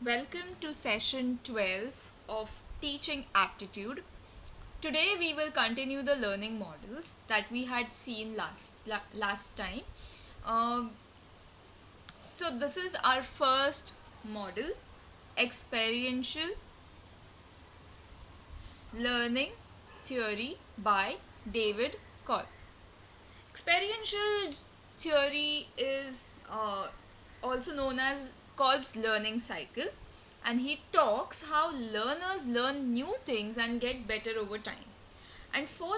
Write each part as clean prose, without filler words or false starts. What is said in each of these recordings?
Welcome to session 12 of Teaching Aptitude. Today we will continue the learning models that we had seen last time. Um, so this is our first model, experiential learning theory by David Kolb. Experiential theory is also known as Kolb's learning cycle, and he talks how learners learn new things and get better over time. And for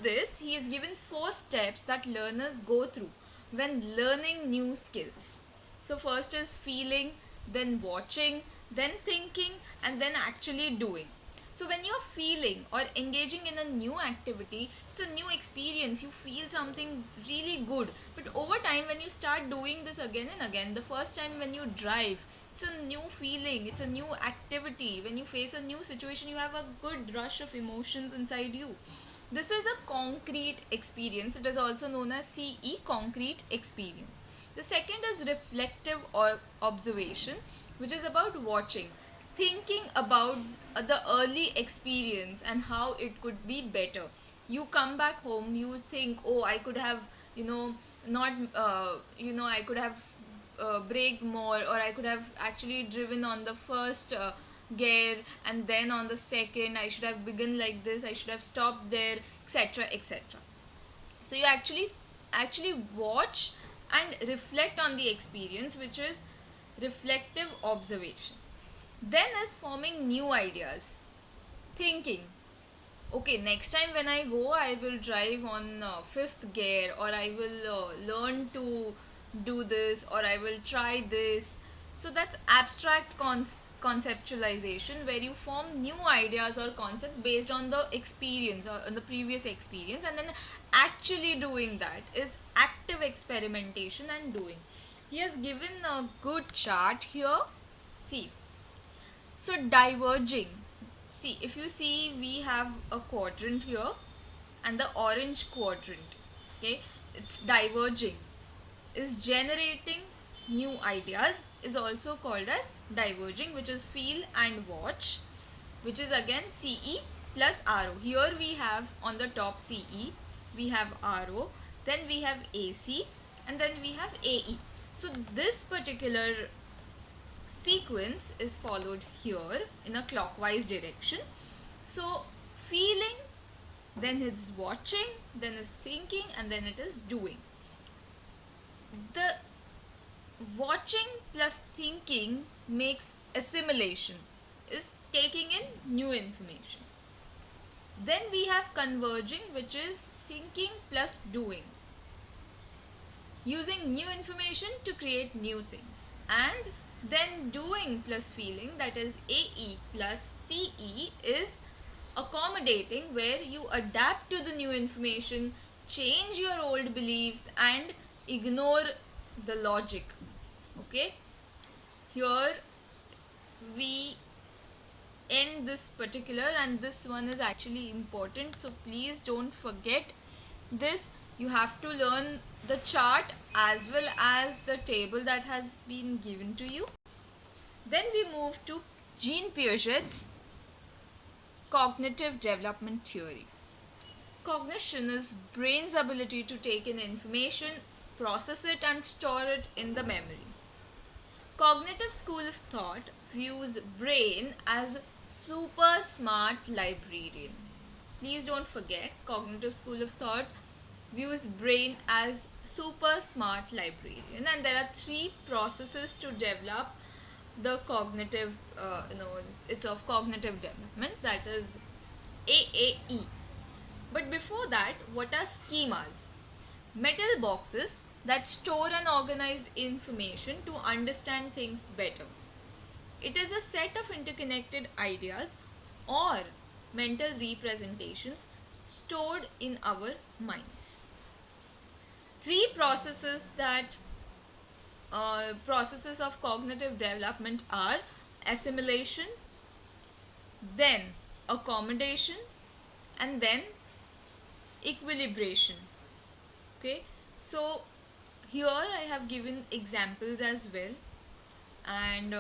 this, he has given 4 steps that learners go through when learning new skills. So, first is feeling, then watching, then thinking, and then actually doing. So, when you're feeling or engaging in a new activity, it's a new experience. You feel something really good. But over time, when you start doing this again and again, the first time when you drive, it's a new feeling, it's a new activity. When you face a new situation, you have a good rush of emotions inside you. This is a concrete experience. It is also known as CE, concrete experience. The second is reflective or observation, which is about watching, thinking about the early experience and how it could be better. You come back home, you think, oh, I could have, not, I could have braked more, or I could have actually driven on the first gear, and then on the second I should have begun like this, I should have stopped there, etc., etc. So you actually watch and reflect on the experience, which is reflective observation. Then is forming new ideas, thinking, okay, next time when I go, I will drive on fifth gear, or I will learn to do this, or I will try this. So that's abstract conceptualization, where you form new ideas or concept based on the experience or on the previous experience, and then actually doing that is active experimentation and doing. He has given a good chart here. See, so diverging. See, if you see, we have a quadrant here and the orange quadrant. Okay, it's diverging. Is generating new ideas, is also called as diverging, which is feel and watch, which is again CE plus RO. Here we have on the top CE, we have RO, then we have AC, and then we have AE. So this particular sequence is followed here in a clockwise direction. So feeling, then it's watching, then it's thinking, and then it is doing. The watching plus thinking makes assimilation, is taking in new information. Then we have converging, which is thinking plus doing, using new information to create new things. And then doing plus feeling, that is AE plus CE, is accommodating, where you adapt to the new information, change your old beliefs, and ignore the logic. Okay, here we end this particular, and this one is actually important, so please don't forget this. You have to learn the chart as well as the table that has been given to you. Then we move to Jean Piaget's cognitive development theory. Cognition is brain's ability to take in information, process it, and store it in the memory. Cognitive school of thought views brain as super smart librarian. Please don't forget, cognitive school of thought views brain as super smart librarian, and there are 3 processes to develop the cognitive, it's of cognitive development, that is AAE. But before that, what are schemas? Metal boxes that store and organize information to understand things better. It is a set of interconnected ideas or mental representations stored in our minds. 3 processes that processes of cognitive development are assimilation, then accommodation, and then equilibration. Okay, so here I have given examples as well, and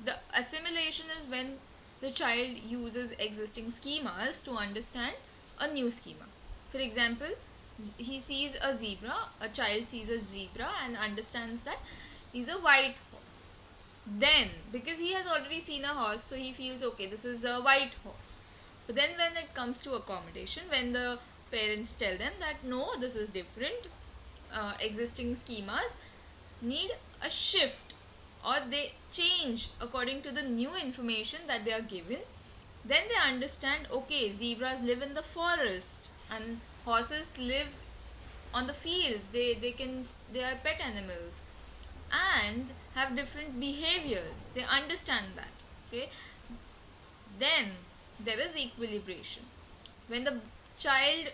The assimilation is when the child uses existing schemas to understand a new schema. For example, a child sees a zebra and understands that he's a white horse. Then, because he has already seen a horse, so he feels okay, this is a white horse. But then, when it comes to accommodation, when the parents tell them that no, this is different, existing schemas need a shift or they change according to the new information that they are given, then they understand, okay, zebras live in the forest and horses live on the fields. They are pet animals and have different behaviors. They understand that. Okay, then there is equilibration. When the child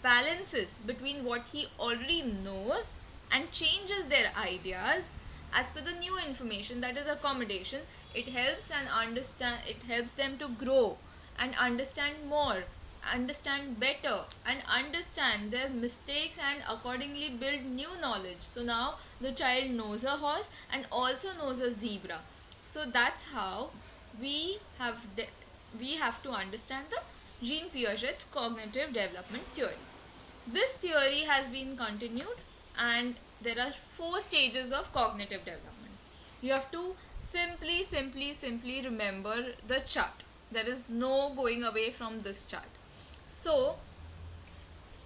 balances between what he already knows and changes their ideas as per the new information, that is accommodation, it helps them to grow and understand more, understand better, and understand their mistakes and accordingly build new knowledge. So now the child knows a horse and also knows a zebra. So that's how we have to understand the Jean Piaget's cognitive development theory. This theory has been continued, and there are 4 stages of cognitive development. You have to simply remember the chart. There is no going away from this chart. So,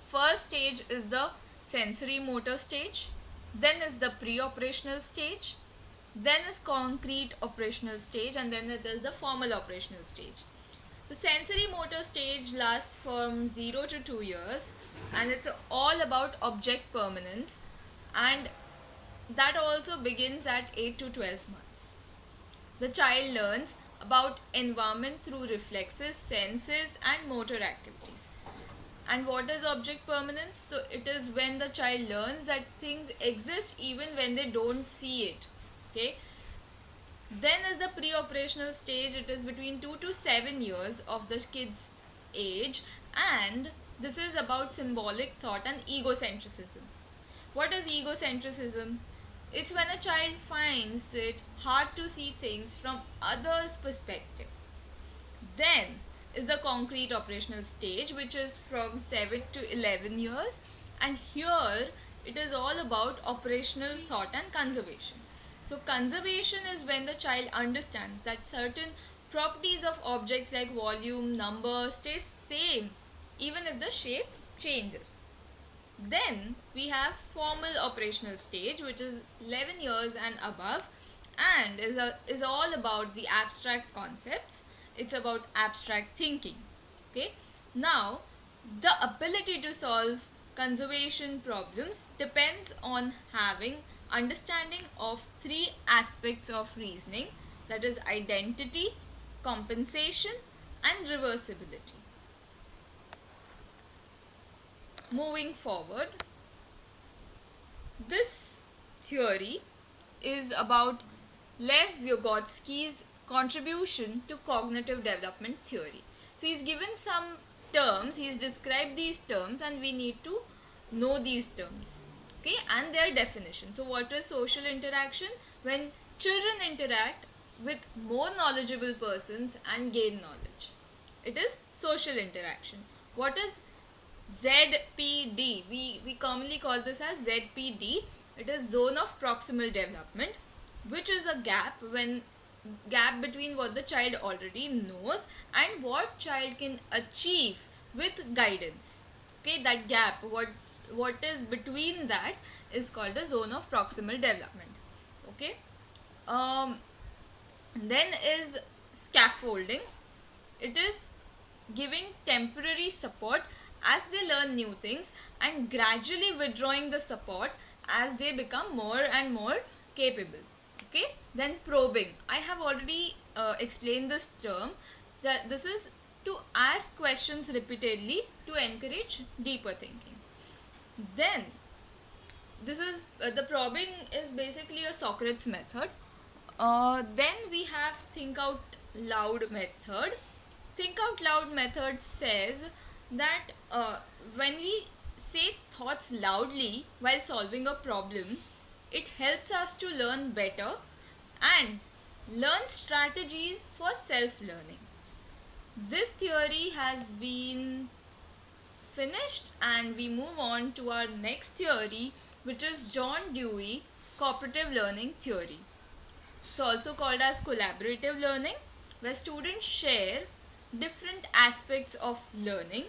first stage is the sensory motor stage, then is the pre-operational stage, then is concrete operational stage, and then there is the formal operational stage. The sensory motor stage lasts from 0 to 2 years, and it's all about object permanence, and that also begins at 8 to 12 months. The child learns about environment through reflexes, senses, and motor activities. And what is object permanence? So it is when the child learns that things exist even when they don't see it. Okay. Then is the pre-operational stage. It is between 2 to 7 years of the kid's age, and this is about symbolic thought and egocentrism. What is egocentrism? It's when a child finds it hard to see things from others' perspective. Then is the concrete operational stage, which is from 7 to 11 years, and here it is all about operational thought and conservation. So conservation is when the child understands that certain properties of objects like volume, number stay same even if the shape changes. Then we have formal operational stage, which is 11 years and above, and is all about the abstract concepts. It's about abstract thinking. Okay. Now, the ability to solve conservation problems depends on having understanding of 3 aspects of reasoning, that is identity, compensation, and reversibility. Moving forward, this theory is about Lev Vygotsky's contribution to cognitive development theory. So he's given some terms, he's described these terms, and we need to know these terms, okay, and their definition. So what is social interaction? When children interact with more knowledgeable persons and gain knowledge, it is social interaction. What is ZPD? We commonly call this as ZPD. It is zone of proximal development, which is a gap between what the child already knows and what child can achieve with guidance. Okay, that gap, what is between that is called the zone of proximal development. Okay. Then is scaffolding. It is giving temporary support as they learn new things and gradually withdrawing the support as they become more and more capable. Okay. Then probing. I have already explained this term, that this is to ask questions repeatedly to encourage deeper thinking. Then this is the probing is basically a Socrates method. Then we have think out loud method. Think out loud method says that when we say thoughts loudly while solving a problem, it helps us to learn better, and Learn strategies for self-learning. This theory has been finished, and we move on to our next theory, which is John Dewey cooperative learning theory. It's also called as collaborative learning, where students share different aspects of learning,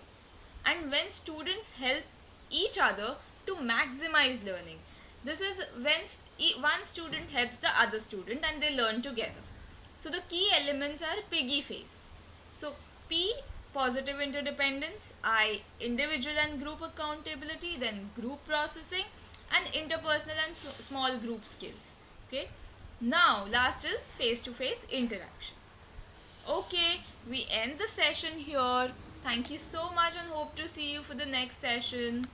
and when students help each other to maximize learning. This is when one student helps the other student and they learn together. So the key elements are piggy face. So P, positive interdependence, I, individual and group accountability, then group processing, and interpersonal and small group skills. Okay. Now last is face to face interaction. Okay, we end the session here. Thank you so much and hope to see you for the next session.